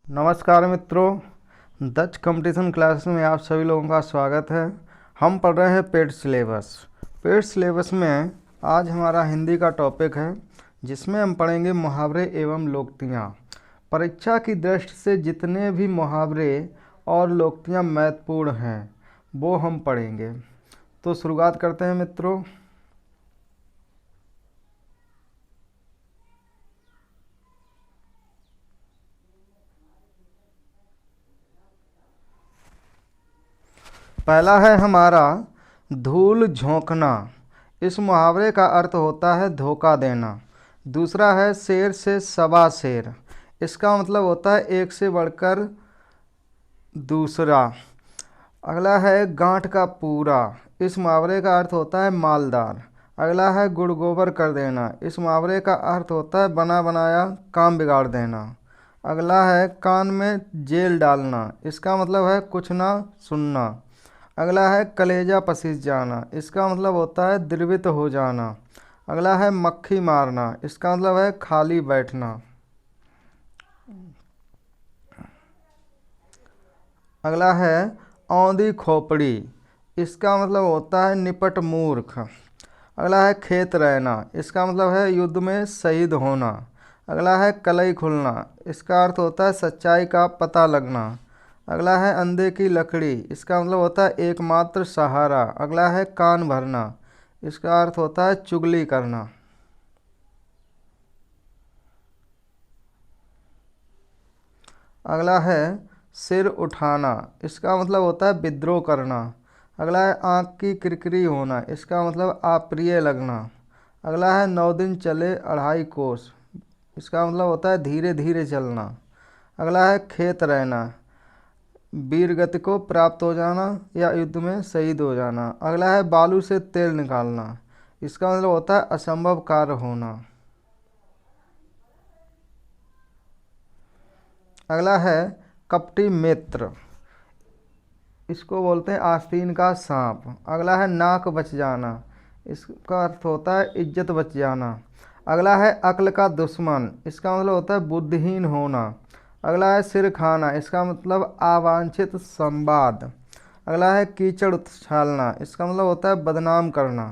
नमस्कार मित्रों, दक्ष competition class में आप सभी लोगों का स्वागत है। हम पढ़ रहे हैं पेड सिलेबस। पेड सिलेबस में आज हमारा हिंदी का टॉपिक है, जिसमें हम पढ़ेंगे मुहावरे एवं लोकोक्तियाँ। परीक्षा की दृष्टि से जितने भी मुहावरे और लोकोक्तियाँ महत्वपूर्ण हैं वो हम पढ़ेंगे। तो शुरुआत करते हैं मित्रों। पहला है हमारा धूल झोंकना। इस मुहावरे का अर्थ होता है धोखा देना। दूसरा है शेर से सवा शेर। इसका मतलब होता है एक से बढ़कर दूसरा। अगला है गांठ का पूरा। इस मुहावरे का अर्थ होता है मालदार। अगला है गुड़ गोबर कर देना। इस मुहावरे का अर्थ होता है बना बनाया काम बिगाड़ देना। अगला है कान में जेल डालना। इसका मतलब है कुछ ना सुनना। अगला है कलेजा पसीज जाना। इसका मतलब होता है द्रवित हो जाना। अगला है मक्खी मारना। इसका मतलब है खाली बैठना। अगला है औंधी खोपड़ी। इसका मतलब होता है निपट मूर्ख। अगला है खेत रहना। इसका मतलब है युद्ध में शहीद होना। अगला है कलई खुलना। इसका अर्थ होता है सच्चाई का पता लगना। अगला है अंधे की लकड़ी। इसका मतलब होता है एकमात्र सहारा। अगला है कान भरना। इसका अर्थ होता है चुगली करना। अगला है सिर उठाना। इसका मतलब होता है विद्रोह करना। अगला है आँख की किरकिरी होना। इसका मतलब अप्रिय लगना। अगला है 9 दिन चले 2.5 कोस। इसका मतलब होता है धीरे धीरे चलना। अगला है खेत रहना, वीर गति को प्राप्त हो जाना या युद्ध में शहीद हो जाना। अगला है बालू से तेल निकालना। इसका मतलब होता है असंभव कार्य होना। अगला है कपटी मित्र। इसको बोलते हैं आस्तीन का सांप। अगला है नाक बच जाना। इसका अर्थ होता है इज्जत बच जाना। अगला है अक्ल का दुश्मन। इसका मतलब होता है बुद्धिहीन होना। अगला है सिर खाना। इसका मतलब अवांछित संवाद। अगला है कीचड़ उछालना। इसका मतलब होता है बदनाम करना।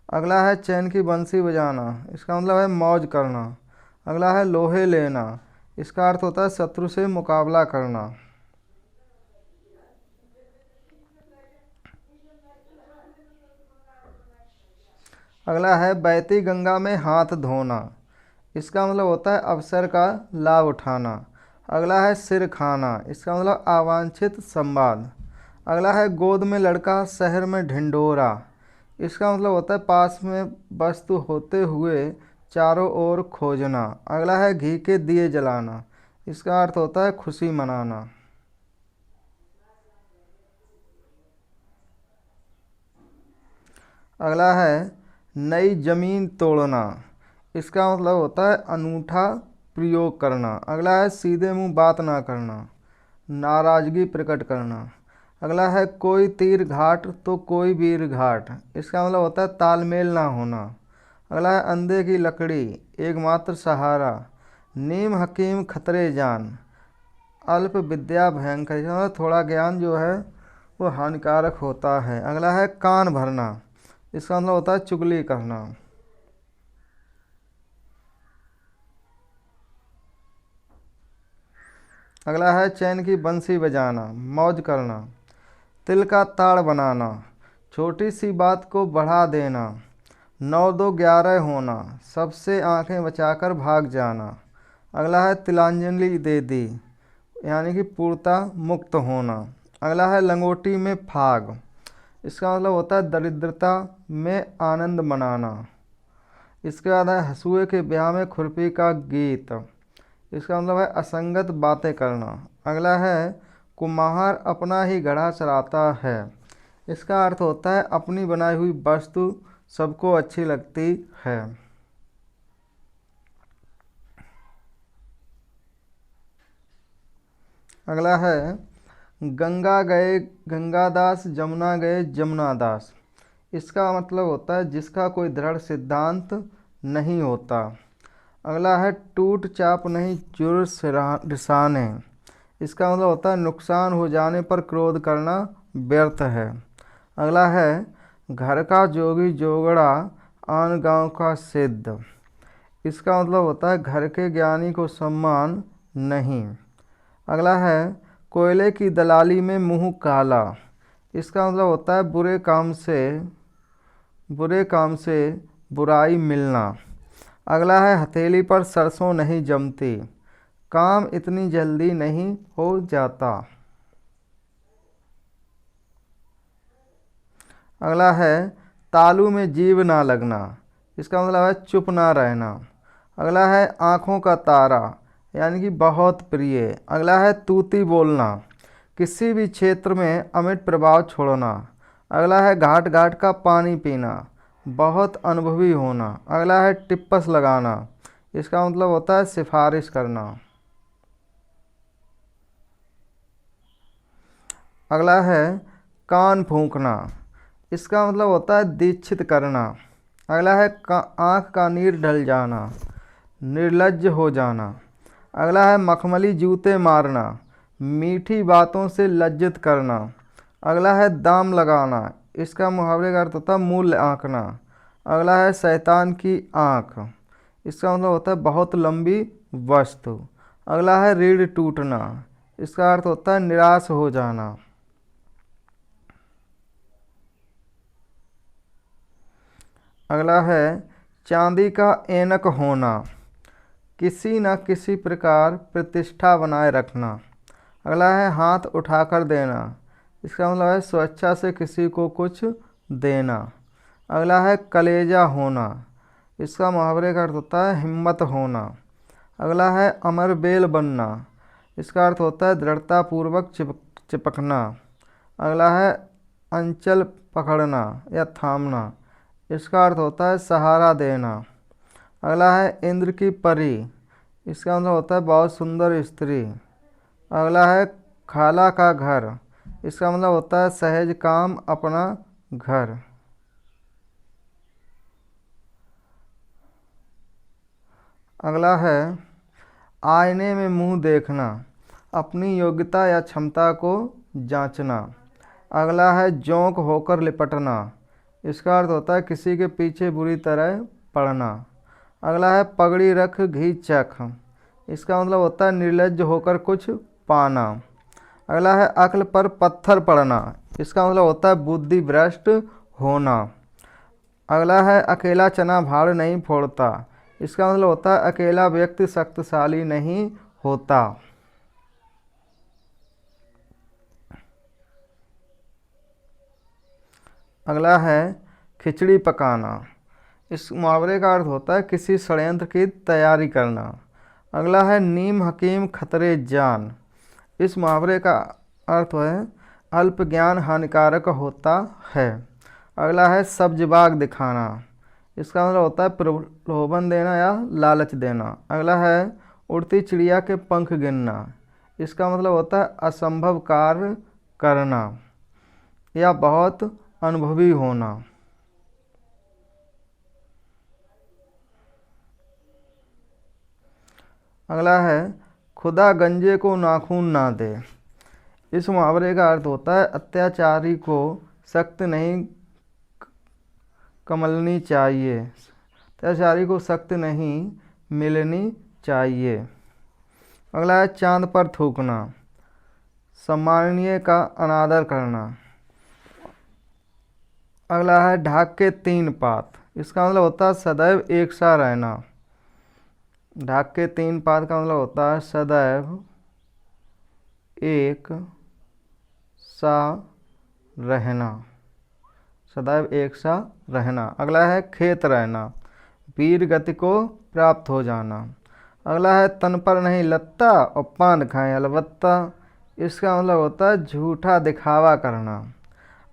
अगला है चैन की बंसी बजाना। इसका मतलब है मौज करना। अगला है लोहे लेना। इसका अर्थ होता है शत्रु से मुकाबला करना। अगला है बहती गंगा में हाथ धोना। इसका मतलब होता है अवसर का लाभ उठाना। अगला है सिर खाना। इसका मतलब अवांछित संवाद। अगला है गोद में लड़का शहर में ढिंढोरा। इसका मतलब होता है पास में वस्तु होते हुए चारों ओर खोजना। अगला है घी के दिए जलाना। इसका अर्थ होता है खुशी मनाना। अगला है नई जमीन तोड़ना। इसका मतलब होता है अनूठा प्रयोग करना। अगला है सीधे मुंह बात ना करना, नाराजगी प्रकट करना। अगला है कोई तीर घाट तो कोई वीर घाट। इसका मतलब होता है तालमेल ना होना। अगला है अंधे की लकड़ी, एकमात्र सहारा, नीम हकीम खतरे जान, अल्प विद्या भयंकर। इसका मतलब थोड़ा ज्ञान जो है वो हानिकारक होता है। अगला है कान भरना। इसका मतलब होता है चुगली करना। अगला है चैन की बंसी बजाना, मौज करना, तिल का ताड़ बनाना, छोटी सी बात को बढ़ा देना, 9 2 11 होना, सबसे आंखें बचाकर भाग जाना। अगला है तिलांजलि दे दी, यानी कि पूर्णतः मुक्त होना। अगला है लंगोटी में फाग। इसका मतलब होता है दरिद्रता में आनंद मनाना। इसके बाद है हंसुए के ब्याह में खुरपी का गीत। इसका मतलब है असंगत बातें करना। अगला है कुम्हार अपना ही घड़ा चलाता है। इसका अर्थ होता है अपनी बनाई हुई वस्तु सबको अच्छी लगती है। अगला है गंगा गए गंगादास, जमुना गए जमुनादास। इसका मतलब होता है जिसका कोई दृढ़ सिद्धांत नहीं होता। अगला है टूट चाप नहीं जुड़ रिसाने। इसका मतलब होता है नुकसान हो जाने पर क्रोध करना व्यर्थ है। अगला है घर का जोगी जोगड़ा आन गांव का सिद्ध। इसका मतलब होता है घर के ज्ञानी को सम्मान नहीं। अगला है कोयले की दलाली में मुंह काला। इसका मतलब होता है बुरे काम से बुराई मिलना। अगला है हथेली पर सरसों नहीं जमती, काम इतनी जल्दी नहीं हो जाता। अगला है तालू में जीव ना लगना। इसका मतलब है चुप ना रहना। अगला है आँखों का तारा यानी कि बहुत प्रिय। अगला है तूती बोलना, किसी भी क्षेत्र में अमिट प्रभाव छोड़ना। अगला है घाट घाट का पानी पीना, बहुत अनुभवी होना। अगला है टिप्पस लगाना। इसका मतलब होता है सिफारिश करना। अगला है कान फूंकना। इसका मतलब होता है दीक्षित करना। अगला है आँख का नीर ढल जाना, निर्लज्ज हो जाना। अगला है मखमली जूते मारना, मीठी बातों से लज्जित करना। अगला है दाम लगाना। इसका मुहावरे का अर्थ होता है मूल्य आंकना। अगला है शैतान की आँख। इसका मतलब होता है बहुत लंबी वस्तु। अगला है रीढ़ टूटना। इसका अर्थ होता है निराश हो जाना। अगला है चांदी का ऐनक होना, किसी न किसी प्रकार प्रतिष्ठा बनाए रखना। अगला है हाथ उठाकर देना। इसका मतलब है स्वेच्छा से किसी को कुछ देना। अगला है कलेजा होना। इसका मुहावरे का अर्थ होता है हिम्मत होना। अगला है अमर बेल बनना। इसका अर्थ होता है दृढ़तापूर्वक चिपकना। अगला है अंचल पकड़ना या थामना। इसका अर्थ होता है सहारा देना। अगला है इंद्र की परी। इसका मतलब होता है बहुत सुंदर स्त्री। अगला है खाला का घर। इसका मतलब होता है सहज काम अपना घर। अगला है आईने में मुंह देखना, अपनी योग्यता या क्षमता को जांचना। अगला है जोंक होकर लिपटना। इसका अर्थ होता है किसी के पीछे बुरी तरह पड़ना। अगला है पगड़ी रख घी चख। इसका मतलब होता है निर्लज्ज होकर कुछ पाना। अगला है अक्ल पर पत्थर पड़ना। इसका मतलब होता है बुद्धि भ्रष्ट होना। अगला है अकेला चना भाड़ नहीं फोड़ता। इसका मतलब होता है अकेला व्यक्ति शक्तिशाली नहीं होता। अगला है खिचड़ी पकाना। इस मुहावरे का अर्थ होता है किसी षड्यंत्र की तैयारी करना। अगला है नीम हकीम खतरे जान। इस मुहावरे का अर्थ है अल्प ज्ञान हानिकारक होता है। अगला है सब्ज बाग दिखाना। इसका मतलब होता है प्रलोभन देना या लालच देना। अगला है उड़ती चिड़िया के पंख गिनना। इसका मतलब होता है असंभव कार्य करना या बहुत अनुभवी होना। अगला है खुदा गंजे को नाखून ना दे। इस मुहावरे का अर्थ होता है अत्याचारी को सख्त नहीं कमलनी चाहिए, अत्याचारी को सख्त नहीं मिलनी चाहिए। अगला है चांद पर थूकना, सम्माननीय का अनादर करना। अगला है ढाक के तीन पात। इसका मतलब होता है सदैव एक सा रहना। ढाक के तीन पात का मतलब होता है सदैव एक सा रहना, सदैव एक सा रहना। अगला है खेत रहना, वीर गति को प्राप्त हो जाना। अगला है तन पर नहीं लत्ता और पान खाएं अलबत्ता। इसका मतलब होता है झूठा दिखावा करना।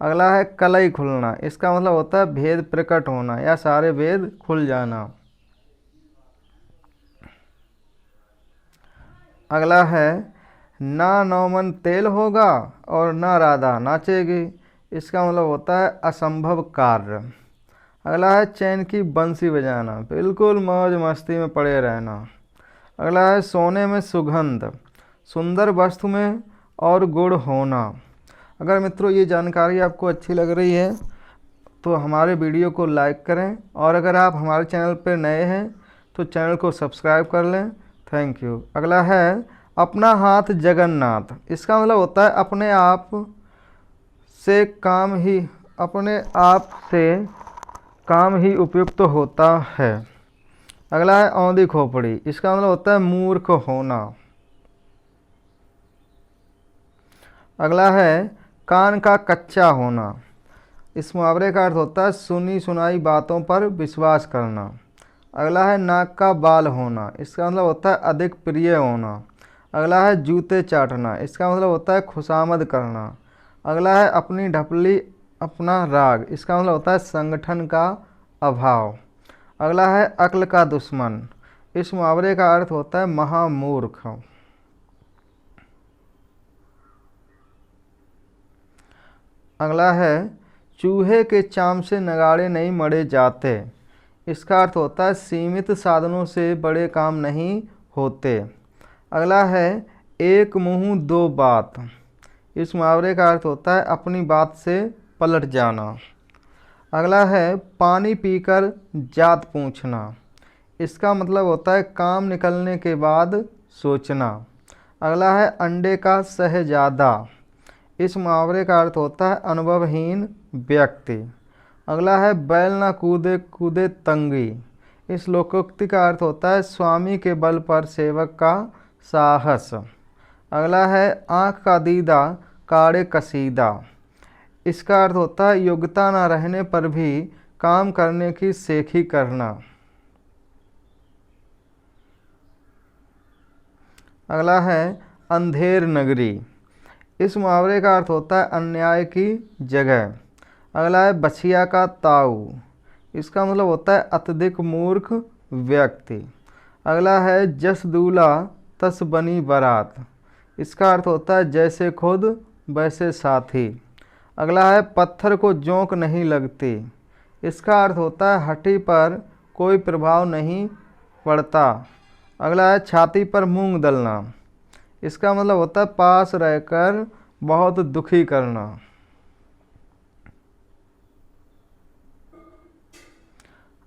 अगला है कलई खुलना। इसका मतलब होता है भेद प्रकट होना या सारे भेद खुल जाना। अगला है ना नौमन तेल होगा और ना राधा नाचेगी। इसका मतलब होता है असंभव कार्य। अगला है चैन की बंसी बजाना, बिल्कुल मौज मस्ती में पड़े रहना। अगला है सोने में सुगंध, सुंदर वस्तु में और गुण होना। अगर मित्रों ये जानकारी आपको अच्छी लग रही है तो हमारे वीडियो को लाइक करें, और अगर आप हमारे चैनल पर नए हैं तो चैनल को सब्सक्राइब कर लें। Thank you. अगला है अपना हाथ जगन्नाथ। इसका मतलब होता है अपने आप से काम ही उपयुक्त होता है। अगला है औंधी खोपड़ी। इसका मतलब होता है मूर्ख होना। अगला है कान का कच्चा होना। इस मुहावरे का अर्थ होता है सुनी सुनाई बातों पर विश्वास करना। अगला है नाक का बाल होना। इसका मतलब होता है अधिक प्रिय होना। अगला है जूते चाटना। इसका मतलब होता है खुशामद करना। अगला है अपनी ढपली अपना राग। इसका मतलब होता है संगठन का अभाव। अगला है अक्ल का दुश्मन। इस मुहावरे का अर्थ होता है महामूर्ख। अगला है चूहे के चाम से नगाड़े नहीं मढ़े जाते। इसका अर्थ होता है सीमित साधनों से बड़े काम नहीं होते। अगला है एक मुंह दो बात। इस मुहावरे का अर्थ होता है अपनी बात से पलट जाना। अगला है पानी पीकर जात पूछना। इसका मतलब होता है काम निकलने के बाद सोचना। अगला है अंडे का शहजादा। इस मुहावरे का अर्थ होता है अनुभवहीन व्यक्ति। अगला है बैल ना कूदे कूदे तंगी। इस लोकोक्ति का अर्थ होता है स्वामी के बल पर सेवक का साहस। अगला है आँख का दीदा काड़े कसीदा। इसका अर्थ होता है योग्यता न रहने पर भी काम करने की सेखी करना। अगला है अंधेर नगरी। इस मुहावरे का अर्थ होता है अन्याय की जगह। अगला है बछिया का ताऊ। इसका मतलब होता है अत्यधिक मूर्ख व्यक्ति। अगला है जस दूल्हा तस बनी बारात। इसका अर्थ होता है जैसे खुद वैसे साथी। अगला है पत्थर को जोंक नहीं लगती। इसका अर्थ होता है हड्डी पर कोई प्रभाव नहीं पड़ता। अगला है छाती पर मूंग दलना। इसका मतलब होता है पास रहकर बहुत दुखी करना।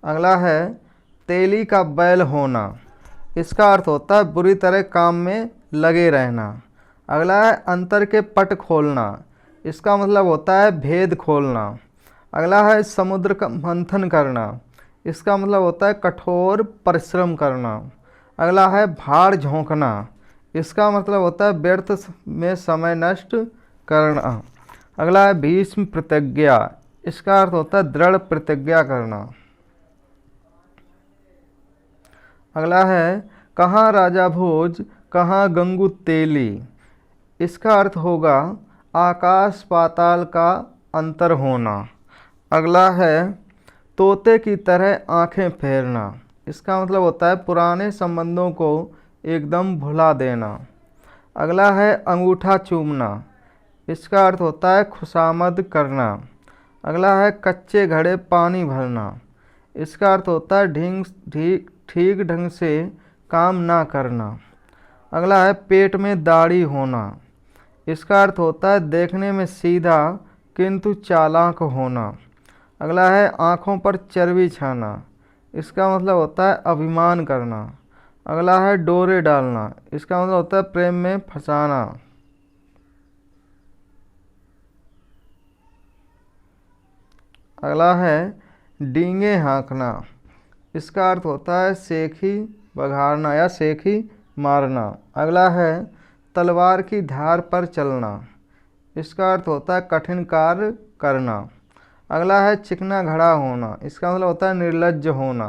अगला है तेली का बैल होना। इसका अर्थ होता है बुरी तरह काम में लगे रहना। अगला है अंतर के पट खोलना। इसका मतलब होता है भेद खोलना। अगला है समुद्र का मंथन करना। इसका मतलब होता है कठोर परिश्रम करना। अगला है भाड़ झोंकना। इसका मतलब होता है व्यर्थ में समय नष्ट करना। अगला है भीष्म प्रतिज्ञा। इसका अर्थ होता है दृढ़ प्रतिज्ञा करना। अगला है कहाँ राजा भोज कहाँ गंगू तेली। इसका अर्थ होगा आकाश पाताल का अंतर होना। अगला है तोते की तरह आंखें फेरना। इसका मतलब होता है पुराने संबंधों को एकदम भुला देना। अगला है अंगूठा चूमना। इसका अर्थ होता है खुशामद करना। अगला है कच्चे घड़े पानी भरना। इसका अर्थ होता है ठीक ढंग से काम ना करना। अगला है पेट में दाढ़ी होना। इसका अर्थ होता है देखने में सीधा किंतु चालाक होना। अगला है आँखों पर चर्बी छाना। इसका मतलब होता है अभिमान करना। अगला है डोरे डालना। इसका मतलब होता है प्रेम में फंसाना। अगला है डींगे हाँकना। इसका अर्थ होता है सेखी बघाड़ना या सेखी मारना। अगला है तलवार की धार पर चलना। इसका अर्थ होता है कठिन कार्य करना। अगला है चिकना घड़ा होना। इसका मतलब होता है निर्लज्ज होना।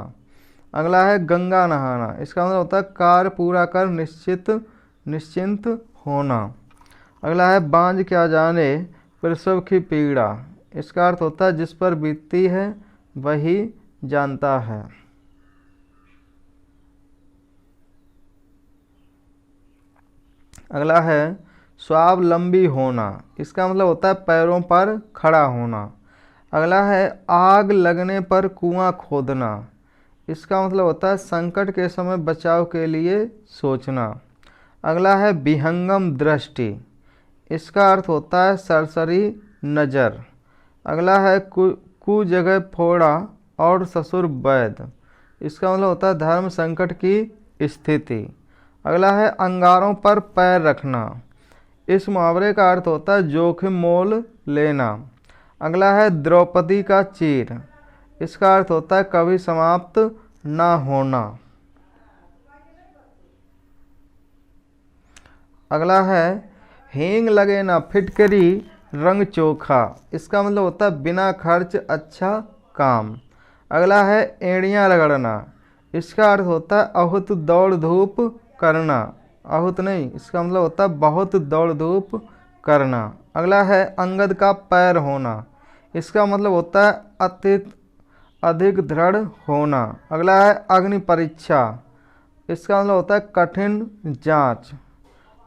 अगला है गंगा नहाना। इसका मतलब होता है कार्य पूरा कर निश्चिंत होना। अगला है बांझ क्या जाने प्रसव की पीड़ा। इसका अर्थ होता है जिस पर बीतती है वही जानता है। अगला है स्वावलंबी होना। इसका मतलब होता है पैरों पर खड़ा होना। अगला है आग लगने पर कुआं खोदना। इसका मतलब होता है संकट के समय बचाव के लिए सोचना। अगला है विहंगम दृष्टि, इसका अर्थ होता है सरसरी नज़र। अगला है कु जगह फोड़ा और ससुर वैद, इसका मतलब होता है धर्म संकट की स्थिति। अगला है अंगारों पर पैर रखना, इस मुहावरे का अर्थ होता है जोखिम मोल लेना। अगला है द्रौपदी का चीर, इसका अर्थ होता है कभी समाप्त ना होना। अगला है हींग लगे ना फिटकरी रंग चोखा, इसका मतलब होता है बिना खर्च अच्छा काम। अगला है एड़ियाँ रगड़ना, इसका अर्थ होता है अहुत दौड़ धूप करना, अहुत नहीं, इसका मतलब होता है बहुत दौड़ धूप करना। अगला है अंगद का पैर होना, इसका मतलब होता है अधिक दृढ़ होना। अगला है अग्नि परीक्षा, इसका मतलब होता है कठिन जांच।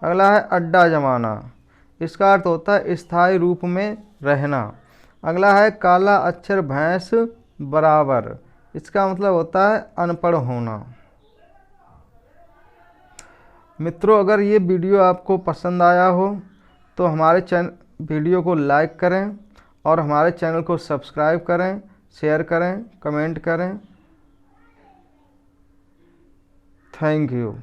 अगला है अड्डा जमाना, इसका अर्थ होता है स्थायी रूप में रहना। अगला है काला अक्षर भैंस बराबर, इसका मतलब होता है अनपढ़ होना। मित्रों, अगर ये वीडियो आपको पसंद आया हो तो हमारे वीडियो को लाइक करें और हमारे चैनल को सब्सक्राइब करें, शेयर करें, कमेंट करें। Thank you.